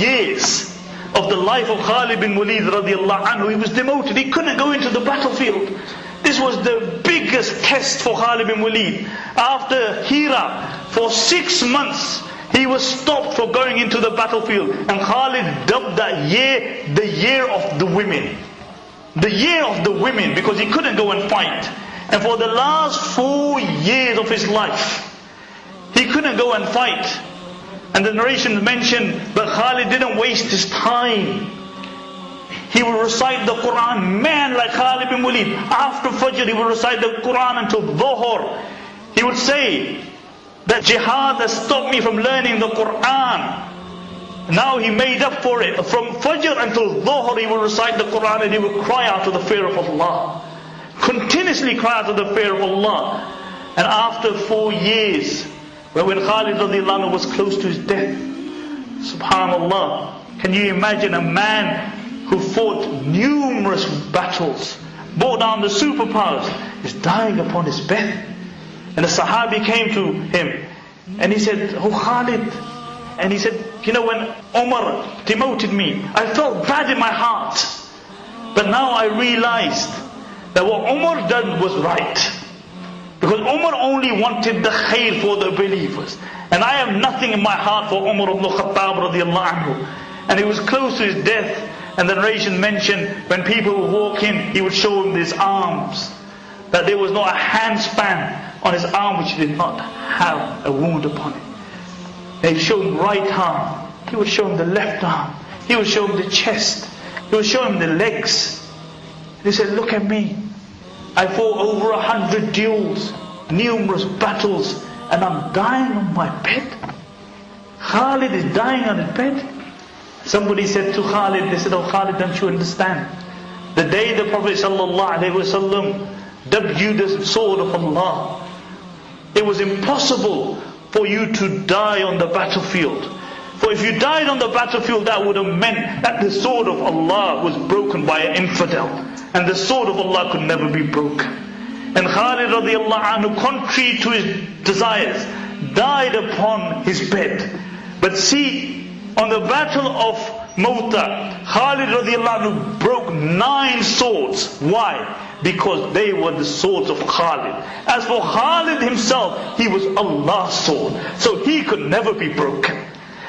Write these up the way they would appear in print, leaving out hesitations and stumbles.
years of the life of Khalid bin Waleed radiallahu anhu, he was demoted. He couldn't go into the battlefield. This was the biggest test for Khalid bin Waleed. After Hira, for 6 months, he was stopped for going into the battlefield. And Khalid dubbed that year the year of the women. The year of the women, because he couldn't go and fight. And for the last 4 years of his life, he couldn't go and fight. And the narration mentioned that Khalid didn't waste his time. He would recite the Quran. Man like Khalid bin Waleed, after Fajr he would recite the Quran until Dhuhr. He would say that jihad has stopped me from learning the Quran. Now he made up for it. From Fajr until Dhuhr he would recite the Quran, and he would cry out to the fear of Allah. Continuously cry out to the fear of Allah. And after 4 years, when Khalid radiallahu anhu was close to his death, subhanallah, can you imagine a man who fought numerous battles, brought down the superpowers, is dying upon his bed? And the Sahabi came to him and he said, "Oh Khalid," and he said, "You know, when Umar demoted me, I felt bad in my heart. But now I realized that what Umar done was right. Because Umar only wanted the khair for the believers. And I have nothing in my heart for Umar ibn Khattab radiallahu anhu." And he was close to his death. And the narration mentioned, when people would walk in, he would show him his arms, that there was not a handspan on his arm which did not have a wound upon it. He would show him right arm, he would show him the left arm, he would show him the chest, he would show him the legs. And he said, "Look at me, I fought over 100 duels, numerous battles, and I'm dying on my bed." Khalid is dying on his bed. Somebody said to Khalid, they said, "Oh Khalid, don't you understand? The day the Prophet ﷺ dubbed you the sword of Allah, it was impossible for you to die on the battlefield. For if you died on the battlefield, that would have meant that the sword of Allah was broken by an infidel. And the sword of Allah could never be broken." And Khalid radiallahu anhu, contrary to his desires, died upon his bed. But see, on the battle of Mawta, Khalid radiallahu anhu broke 9 swords. Why? Because they were the swords of Khalid. As for Khalid himself, he was Allah's sword, so he could never be broken.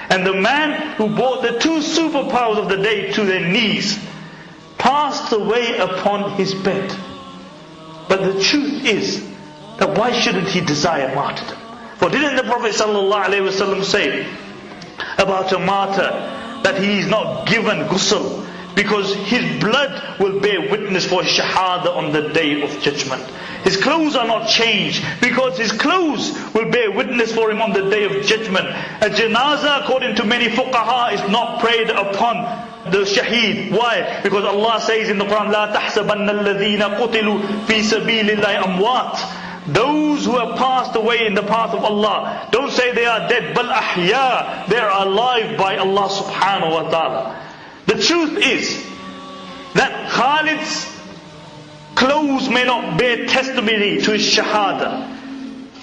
And the man who brought the 2 superpowers of the day to their knees passed away upon his bed. But the truth is that why shouldn't he desire martyrdom? For didn't the Prophet ﷺ say about a martyr that he is not given ghusl, because his blood will bear witness for his shahada on the day of judgment? His clothes are not changed, because his clothes will bear witness for him on the day of judgment. A janazah, according to many fuqaha, is not prayed upon the shaheed. Why? Because Allah says in the Quran, "La tahsabanna alladhina qutilu fi sabilillahi amwat." Those who have passed away in the path of Allah, don't say they are dead, bal ahya, they are alive by Allah subhanahu wa ta'ala. The truth is that Khalid's clothes may not bear testimony to his shahada.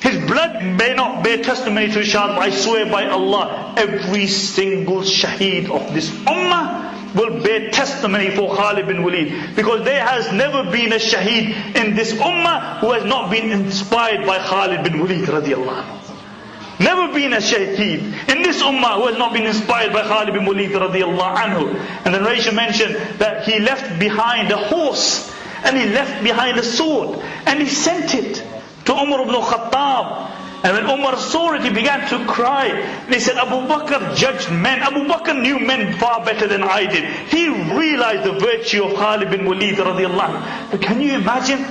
His blood may not bear testimony to his shahada. But I swear by Allah, every single shaheed of this ummah will bear testimony for Khalid bin Waleed. Because there has never been a shaheed in this ummah who has not been inspired by Khalid bin Waleed radiallahu anhu. Never been a shaheed in this ummah who has not been inspired by Khalid bin Waleed radiallahu anhu. And the narration mentioned that he left behind a horse, and he left behind a sword, and he sent it to Umar ibn Khattab. And when Umar saw it, he began to cry. And he said, "Abu Bakr judged men. Abu Bakr knew men far better than I did. He realized the virtue of Khalid bin Waleed radiallahu anhu." But can you imagine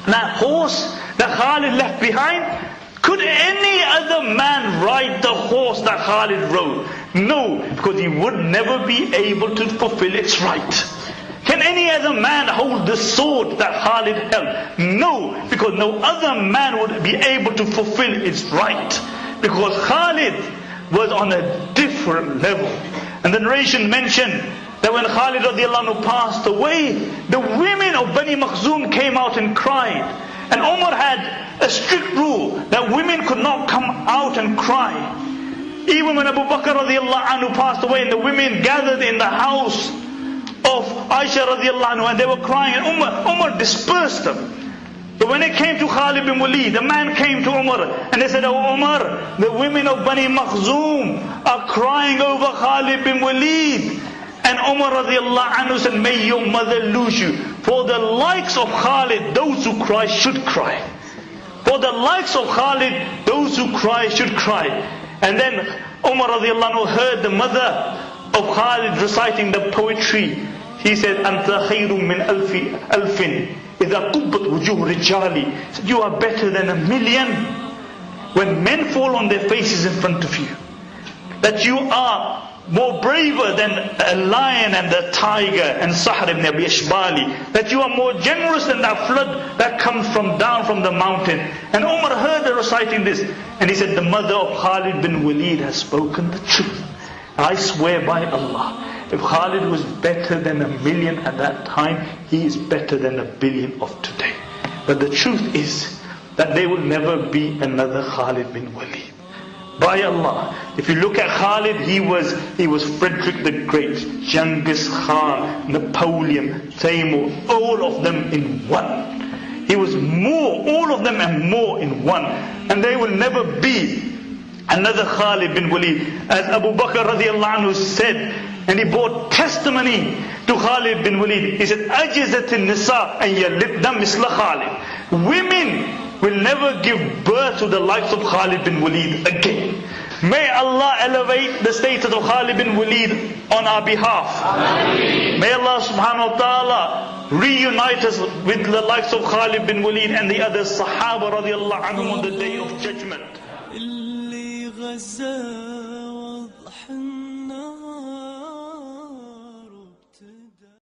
that horse that Khalid left behind? Could any other man ride the horse that Khalid rode? No, because he would never be able to fulfill its right. Can any other man hold the sword that Khalid held? No, because no other man would be able to fulfill its right. Because Khalid was on a different level. And the narration mentioned that when Khalid radiallahu anhu passed away, the women of Bani Makhzum came out and cried. And Umar had a strict rule that women could not come out and cry. Even when Abu Bakr radiallahu anhu passed away, and the women gathered in the house of Aisha radiallahu anhu, and they were crying, and Umar dispersed them. But when it came to Khalid bin Waleed, the man came to Umar and they said, "Oh Umar, the women of Bani Makhzoom are crying over Khalid bin Waleed." And Umar radiallahu anhu said, "May your mother lose you. For the likes of Khalid, those who cry should cry. For the likes of Khalid, those who cry should cry." And then Umar radiallahu anhu heard the mother of Khalid reciting the poetry. He said, "Anta khayrun min alfin idha qubbat wujuh rijali." Said, "You are better than 1,000,000 when men fall on their faces in front of you. That you are more braver than a lion and a tiger and Sahr ibn Abi Ashbali. That you are more generous than that flood that comes down from the mountain." And Umar heard her reciting this, and he said, "The mother of Khalid bin Waleed has spoken the truth. I swear by Allah, if Khalid was better than 1,000,000 at that time, he is better than 1,000,000,000 of today." But the truth is that there will never be another Khalid bin Waleed. By Allah, if you look at Khalid, he was Frederick the Great, Genghis Khan, Napoleon, Taimur, all of them in one. He was more, all of them and more in one. And there will never be another Khalid bin Waleed. As Abu Bakr radiallahu anhu said, and he bore testimony to Khalid bin Waleed. He said, "Ajizat an-nisa an yalidna misla Khalid." Women will never give birth to the likes of Khalid bin Waleed again. May Allah elevate the status of Khalid bin Waleed on our behalf. Ameen. May Allah subhanahu wa ta'ala reunite us with the likes of Khalid bin Waleed and the other Sahaba radiallahu anhum on the day of judgment.